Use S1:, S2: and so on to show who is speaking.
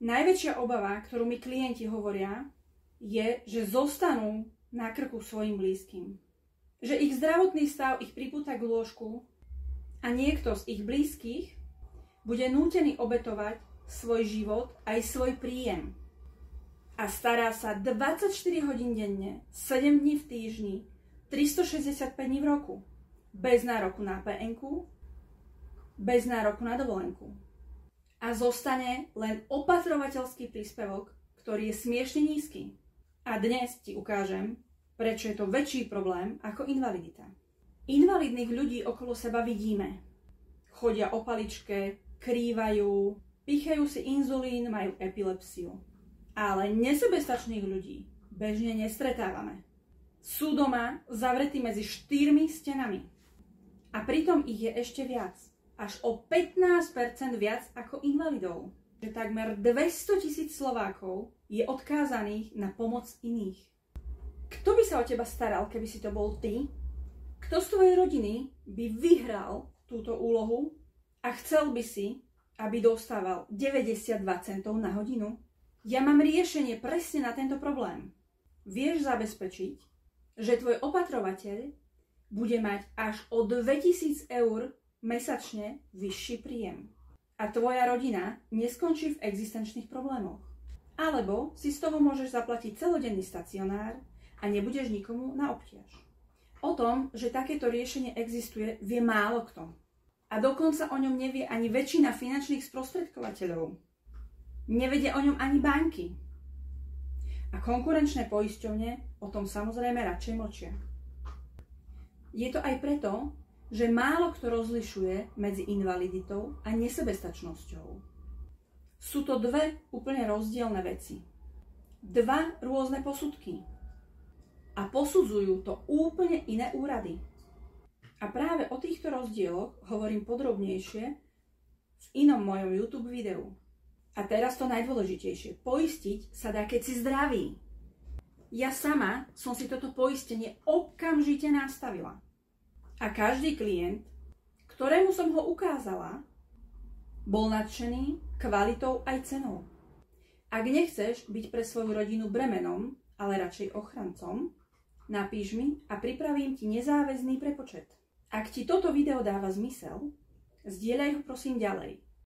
S1: Najväčšia obava, ktorú mi klienti hovoria, je, že zostanú na krku svojim blízkym. Že ich zdravotný stav ich pripúta k lôžku a niekto z ich blízkych bude nútený obetovať svoj život aj svoj príjem. A stará sa 24 hodín denne, 7 dní v týždni, 365 dní v roku. Bez nároku na PN-ku, bez nároku na dovolenku. A zostane len opatrovateľský príspevok, ktorý je smiešne nízky. A dnes ti ukážem, prečo je to väčší problém ako invalidita. Invalidných ľudí okolo seba vidíme. Chodia o paličke, krývajú, pýchajú si inzulín, majú epilepsiu. Ale nesebestačných ľudí bežne nestretávame. Sú doma zavretí medzi 4 stenami. A pritom ich je ešte viac. Až o 15% viac ako invalidov. Že takmer 200 000 Slovákov je odkázaných na pomoc iných. Kto by sa o teba staral, keby si to bol ty? Kto z tvojej rodiny by vyhral túto úlohu a chcel by si, aby dostával 92 centov na hodinu? Ja mám riešenie presne na tento problém. Vieš zabezpečiť, že tvoj opatrovateľ bude mať až o 2000 eur mesačne vyšší príjem. A tvoja rodina neskončí v existenčných problémoch. Alebo si z toho môžeš zaplatiť celodenný stacionár a nebudeš nikomu na obťaž. O tom, že takéto riešenie existuje, vie málo kto. A dokonca o ňom nevie ani väčšina finančných sprostredkovateľov. Nevedia o ňom ani banky. A konkurenčné poisťovne o tom samozrejme radšej mlčia. Je to aj preto, že málo kto rozlišuje medzi invaliditou a nesebestačnosťou. Sú to dve úplne rozdielne veci. Dva rôzne posudky. A posudzujú to úplne iné úrady. A práve o týchto rozdieloch hovorím podrobnejšie v inom mojom YouTube videu. A teraz to najdôležitejšie. Poistiť sa dá, keď si zdravý. Ja sama som si toto poistenie okamžite nastavila. A každý klient, ktorému som ho ukázala, bol nadšený kvalitou aj cenou. Ak nechceš byť pre svoju rodinu bremenom, ale radšej ochrancom, napíš mi a pripravím ti nezáväzný prepočet. Ak ti toto video dáva zmysel, zdieľaj ho prosím ďalej.